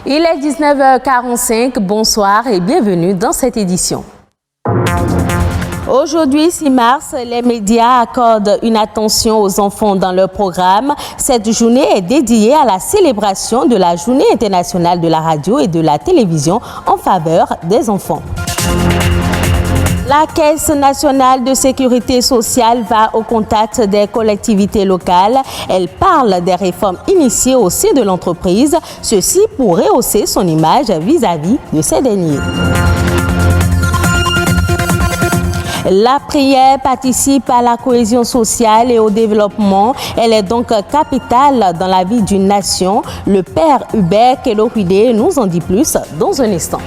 Il est 19h45, bonsoir et bienvenue dans cette édition. Aujourd'hui, 6 mars, les médias accordent une attention aux enfants dans leur programme. Cette journée est dédiée à la célébration de la Journée internationale de la radio et de la télévision en faveur des enfants. La Caisse nationale de sécurité sociale va au contact des collectivités locales. Elle parle des réformes initiées au sein de l'entreprise, ceci pour rehausser son image vis-à-vis de ces derniers. La prière participe à la cohésion sociale et au développement. Elle est donc capitale dans la vie d'une nation. Le père Hubert Kelohide nous en dit plus dans un instant.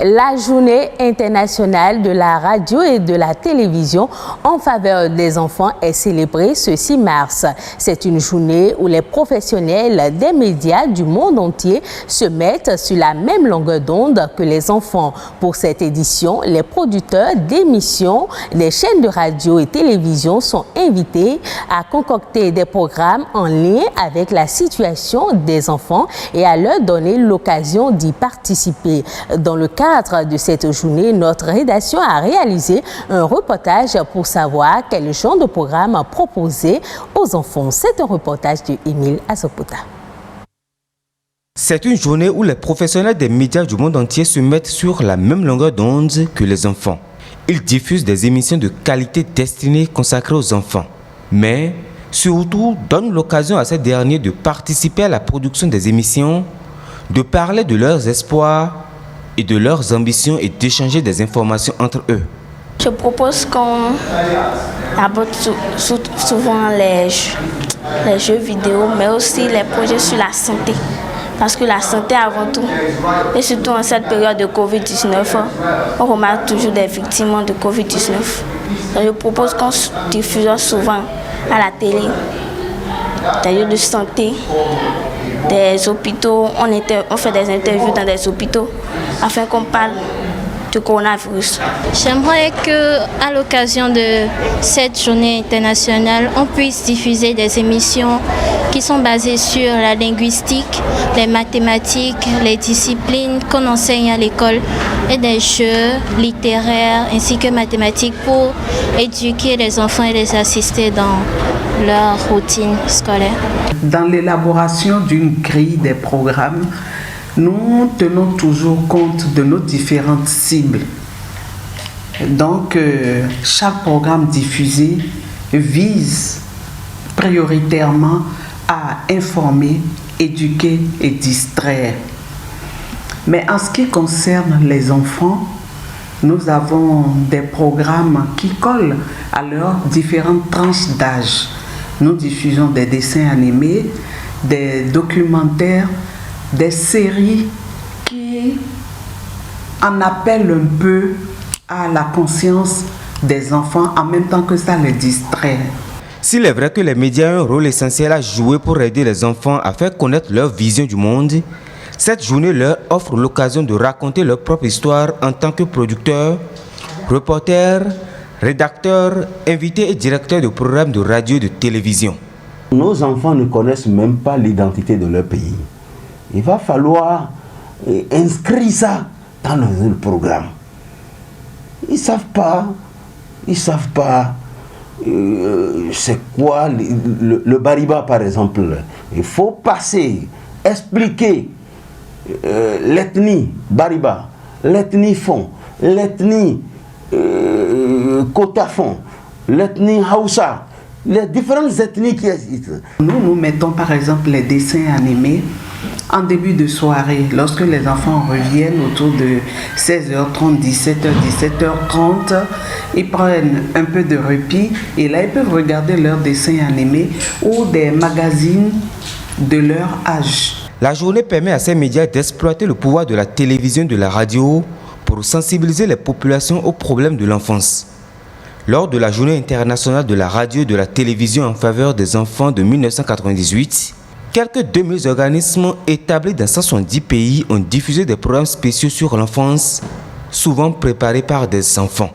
La Journée internationale de la radio et de la télévision en faveur des enfants est célébrée ce 6 mars. C'est une journée où les professionnels des médias du monde entier se mettent sur la même longueur d'onde que les enfants. Pour cette édition, les producteurs d'émissions des chaînes de radio et télévision sont invités à concocter des programmes en lien avec la situation des enfants et à leur donner l'occasion d'y participer. Dans le cadre de cette journée, notre rédaction a réalisé un reportage pour savoir quel genre de programme proposer aux enfants. C'est un reportage de Émile Azopota. C'est une journée où les professionnels des médias du monde entier se mettent sur la même longueur d'onde que les enfants. Ils diffusent des émissions de qualité destinées consacrées aux enfants, mais surtout donnent l'occasion à ces derniers de participer à la production des émissions, de parler de leurs espoirs et de leurs ambitions et d'échanger des informations entre eux. Je propose qu'on aborde souvent les jeux vidéo, mais aussi les projets sur la santé. Parce que la santé avant tout, et surtout en cette période de Covid-19, on remarque toujours des victimes de Covid-19. Donc je propose qu'on diffuse souvent à la télé des lieux de santé, des hôpitaux. On fait des interviews dans des hôpitaux afin qu'on parle du coronavirus. J'aimerais qu'à l'occasion de cette journée internationale, on puisse diffuser des émissions qui sont basées sur la linguistique, les mathématiques, les disciplines qu'on enseigne à l'école et des jeux littéraires ainsi que mathématiques pour éduquer les enfants et les assister dans leur routine scolaire. Dans l'élaboration d'une grille des programmes, nous tenons toujours compte de nos différentes cibles. Donc, chaque programme diffusé vise prioritairement à informer, éduquer et distraire. Mais en ce qui concerne les enfants, nous avons des programmes qui collent à leurs différentes tranches d'âge. Nous diffusons des dessins animés, des documentaires, des séries qui en appellent un peu à la conscience des enfants en même temps que ça les distrait. S'il est vrai que les médias ont un rôle essentiel à jouer pour aider les enfants à faire connaître leur vision du monde, cette journée leur offre l'occasion de raconter leur propre histoire en tant que producteurs, reporters, rédacteurs, invités et directeurs de programmes de radio et de télévision. Nos enfants ne connaissent même pas l'identité de leur pays. Il va falloir inscrire ça dans le programme. Ils ne savent pas c'est quoi le bariba par exemple. Il faut passer, expliquer l'ethnie bariba, l'ethnie fon, l'ethnie kotafon, l'ethnie haoussa, les différentes ethnies qui existent. Nous mettons par exemple les dessins animés en début de soirée, lorsque les enfants reviennent autour de 16h30, 17h30, ils prennent un peu de répit et là ils peuvent regarder leurs dessins animés ou des magazines de leur âge. La journée permet à ces médias d'exploiter le pouvoir de la télévision et de la radio pour sensibiliser les populations aux problèmes de l'enfance. Lors de la Journée internationale de la radio et de la télévision en faveur des enfants de 1998, quelques 2000 organismes établis dans 170 pays ont diffusé des programmes spéciaux sur l'enfance, souvent préparés par des enfants.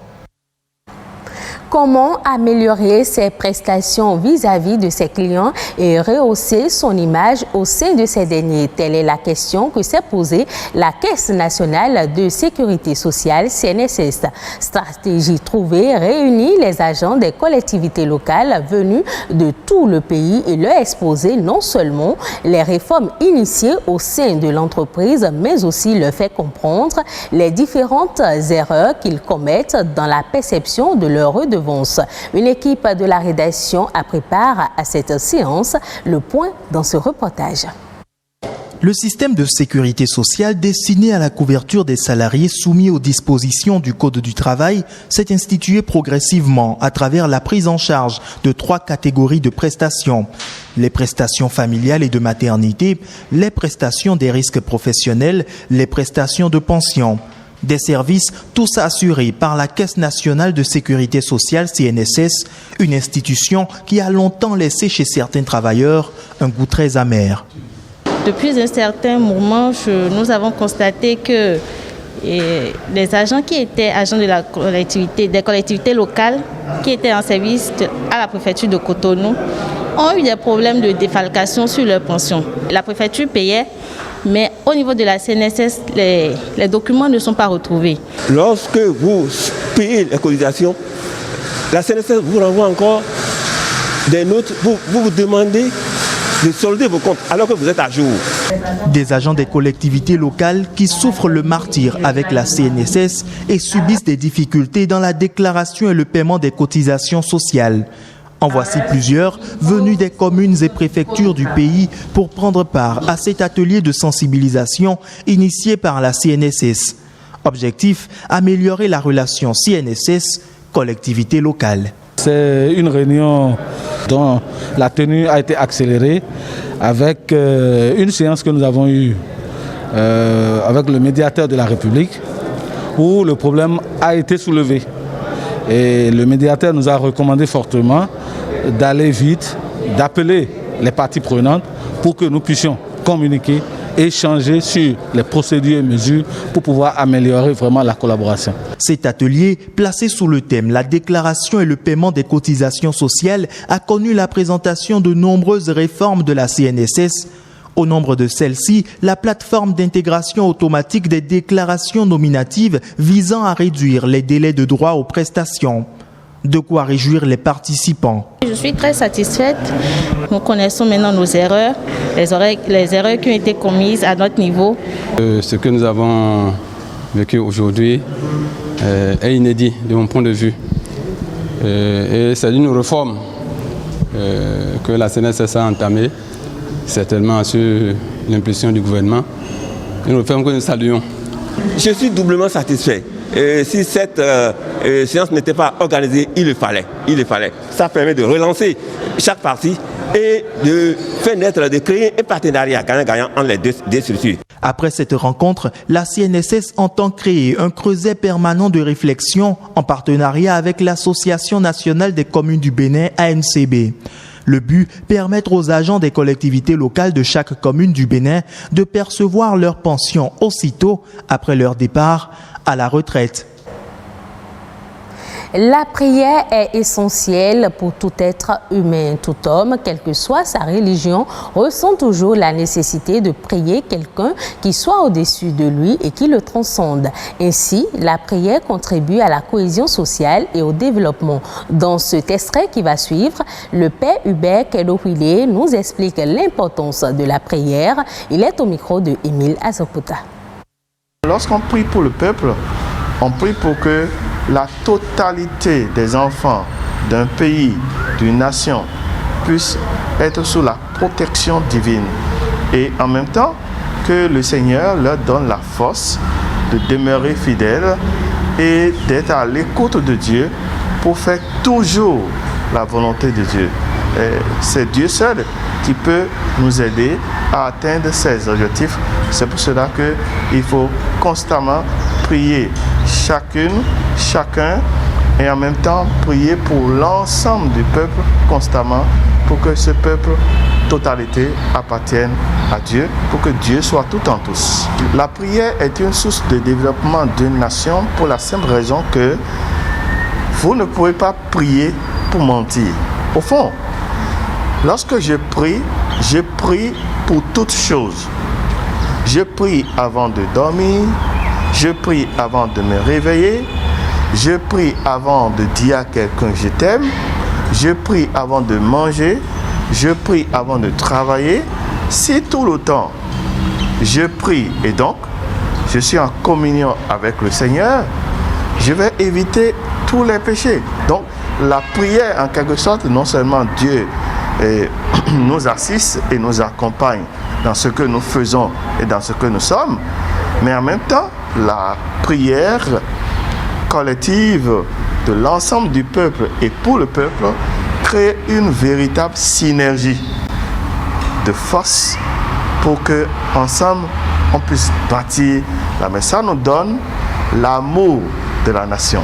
Comment améliorer ses prestations vis-à-vis de ses clients et rehausser son image au sein de ces derniers? Telle est la question que s'est posée la Caisse nationale de sécurité sociale, CNSS. Stratégie trouvée réunit les agents des collectivités locales venus de tout le pays et leur exposer non seulement les réformes initiées au sein de l'entreprise, mais aussi leur fait comprendre les différentes erreurs qu'ils commettent dans la perception de leurs redevances. Une équipe de la rédaction a préparé à cette séance. Le point dans ce reportage. Le système de sécurité sociale destiné à la couverture des salariés soumis aux dispositions du Code du travail s'est institué progressivement à travers la prise en charge de 3 catégories de prestations. Les prestations familiales et de maternité, les prestations des risques professionnels, les prestations de pension. Des services tous assurés par la Caisse nationale de sécurité sociale, CNSS, une institution qui a longtemps laissé chez certains travailleurs un goût très amer. Depuis un certain moment, nous avons constaté que les agents qui étaient agents de des collectivités locales, qui étaient en service à la préfecture de Cotonou, ont eu des problèmes de défalcation sur leur pension. La préfecture payait, mais au niveau de la CNSS, les documents ne sont pas retrouvés. Lorsque vous payez les cotisations, la CNSS vous renvoie encore des notes, vous demandez de solder vos comptes alors que vous êtes à jour. Des agents des collectivités locales qui souffrent le martyre avec la CNSS et subissent des difficultés dans la déclaration et le paiement des cotisations sociales. En voici plusieurs venus des communes et préfectures du pays pour prendre part à cet atelier de sensibilisation initié par la CNSS. Objectif, améliorer la relation CNSS-collectivité locale. C'est une réunion dont la tenue a été accélérée avec une séance que nous avons eue avec le médiateur de la République où le problème a été soulevé. Et le médiateur nous a recommandé fortement d'aller vite, d'appeler les parties prenantes pour que nous puissions communiquer, échanger sur les procédures et mesures pour pouvoir améliorer vraiment la collaboration. Cet atelier, placé sous le thème « La déclaration et le paiement des cotisations sociales » a connu la présentation de nombreuses réformes de la CNSS. Au nombre de celles-ci, la plateforme d'intégration automatique des déclarations nominatives visant à réduire les délais de droit aux prestations. De quoi réjouir les participants. Je suis très satisfaite. Nous connaissons maintenant nos erreurs, les erreurs qui ont été commises à notre niveau. Ce que nous avons vécu aujourd'hui est inédit de mon point de vue. Et c'est une réforme que la CNSS a entamée, certainement sur l'impulsion du gouvernement. Une réforme que nous saluons. Je suis doublement satisfait. Si cette séance n'était pas organisée, il le fallait. Ça permet de relancer chaque partie et de faire naître, de créer un partenariat gagnant-gagnant entre les deux structures. Après cette rencontre, la CNSS entend créer un creuset permanent de réflexion en partenariat avec l'Association nationale des communes du Bénin, ANCB. Le but, permettre aux agents des collectivités locales de chaque commune du Bénin de percevoir leur pension aussitôt après leur départ à la retraite. La prière est essentielle pour tout être humain. Tout homme, quelle que soit sa religion, ressent toujours la nécessité de prier quelqu'un qui soit au-dessus de lui et qui le transcende. Ainsi, la prière contribue à la cohésion sociale et au développement. Dans cet extrait qui va suivre, le père Hubert Kedohuile nous explique l'importance de la prière. Il est au micro de Émile Azopota. Lorsqu'on prie pour le peuple, on prie pour que la totalité des enfants d'un pays, d'une nation, puissent être sous la protection divine. Et en même temps, que le Seigneur leur donne la force de demeurer fidèles et d'être à l'écoute de Dieu pour faire toujours la volonté de Dieu. C'est Dieu seul qui peut nous aider à atteindre ces objectifs. C'est pour cela qu'il faut constamment prier chacun, et en même temps prier pour l'ensemble du peuple constamment, pour que ce peuple, totalité, appartienne à Dieu, pour que Dieu soit tout en tous. La prière est une source de développement d'une nation pour la simple raison que vous ne pouvez pas prier pour mentir. Au fond, lorsque je prie pour toutes choses. Je prie avant de dormir, je prie avant de me réveiller, je prie avant de dire à quelqu'un je t'aime, je prie avant de manger, je prie avant de travailler. Si tout le temps je prie et donc je suis en communion avec le Seigneur, je vais éviter tous les péchés. Donc la prière, en quelque sorte, non seulement Dieu nous assiste et nous accompagne dans ce que nous faisons et dans ce que nous sommes, mais en même temps, la prière collective de l'ensemble du peuple et pour le peuple crée une véritable synergie de force pour que ensemble on puisse bâtir la maison. Ça nous donne l'amour de la nation.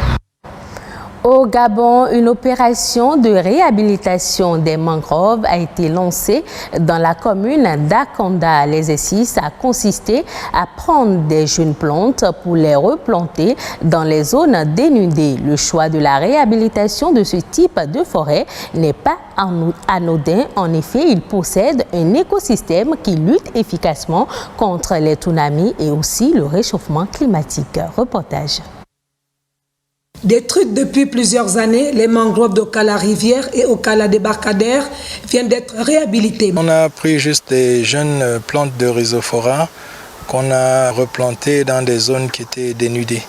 Au Gabon, une opération de réhabilitation des mangroves a été lancée dans la commune d'Akanda. L'exercice a consisté à prendre des jeunes plantes pour les replanter dans les zones dénudées. Le choix de la réhabilitation de ce type de forêt n'est pas anodin. En effet, il possède un écosystème qui lutte efficacement contre les tsunamis et aussi le réchauffement climatique. Reportage. Détruites depuis plusieurs années, les mangroves d'Okala Rivière et Okala Débarcadère viennent d'être réhabilitées. On a pris juste des jeunes plantes de rhizophora qu'on a replantées dans des zones qui étaient dénudées.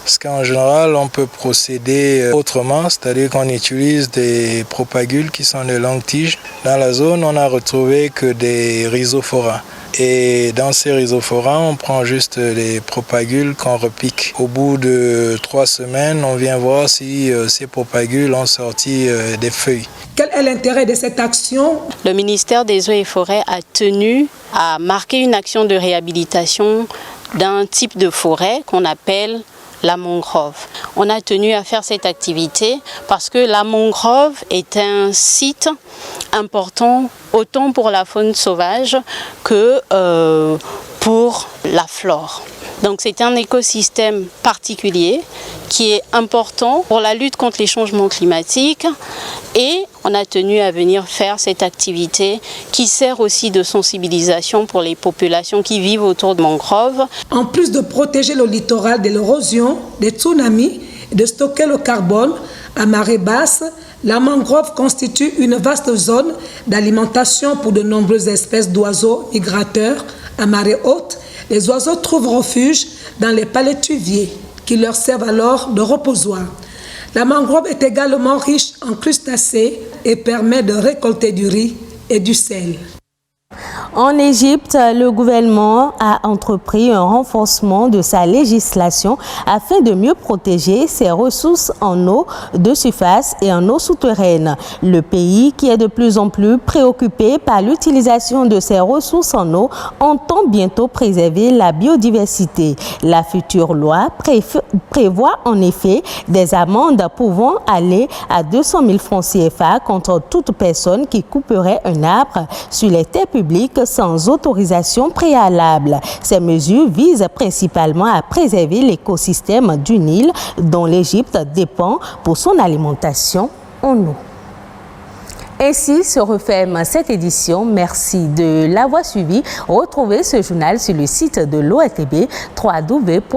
Parce qu'en général, on peut procéder autrement, c'est-à-dire qu'on utilise des propagules qui sont de longues tiges. Dans la zone, on n'a retrouvé que des rhizophora. Et dans ces rhizophora, on prend juste les propagules qu'on repique. Au bout de 3 semaines, on vient voir si ces propagules ont sorti des feuilles. Quel est l'intérêt de cette action? Le ministère des Eaux et Forêts a tenu à marquer une action de réhabilitation d'un type de forêt qu'on appelle la mangrove. On a tenu à faire cette activité parce que la mangrove est un site important autant pour la faune sauvage que pour la flore. Donc c'est un écosystème particulier qui est important pour la lutte contre les changements climatiques et on a tenu à venir faire cette activité qui sert aussi de sensibilisation pour les populations qui vivent autour de mangroves. En plus de protéger le littoral de l'érosion, des tsunamis et de stocker le carbone à marée basse, la mangrove constitue une vaste zone d'alimentation pour de nombreuses espèces d'oiseaux migrateurs à marée haute. Les oiseaux trouvent refuge dans les palétuviers qui leur servent alors de reposoir. La mangrove est également riche en crustacés et permet de récolter du riz et du sel. En Égypte, le gouvernement a entrepris un renforcement de sa législation afin de mieux protéger ses ressources en eau de surface et en eau souterraine. Le pays, qui est de plus en plus préoccupé par l'utilisation de ses ressources en eau, entend bientôt préserver la biodiversité. La future loi prévoit en effet des amendes pouvant aller à 200 000 francs CFA contre toute personne qui couperait un arbre sur les terres publiques sans autorisation préalable. Ces mesures visent principalement à préserver l'écosystème du Nil dont l'Égypte dépend pour son alimentation en eau. Ainsi se referme cette édition. Merci de l'avoir suivi. Retrouvez ce journal sur le site de l'ORTB, www.ortb.bj.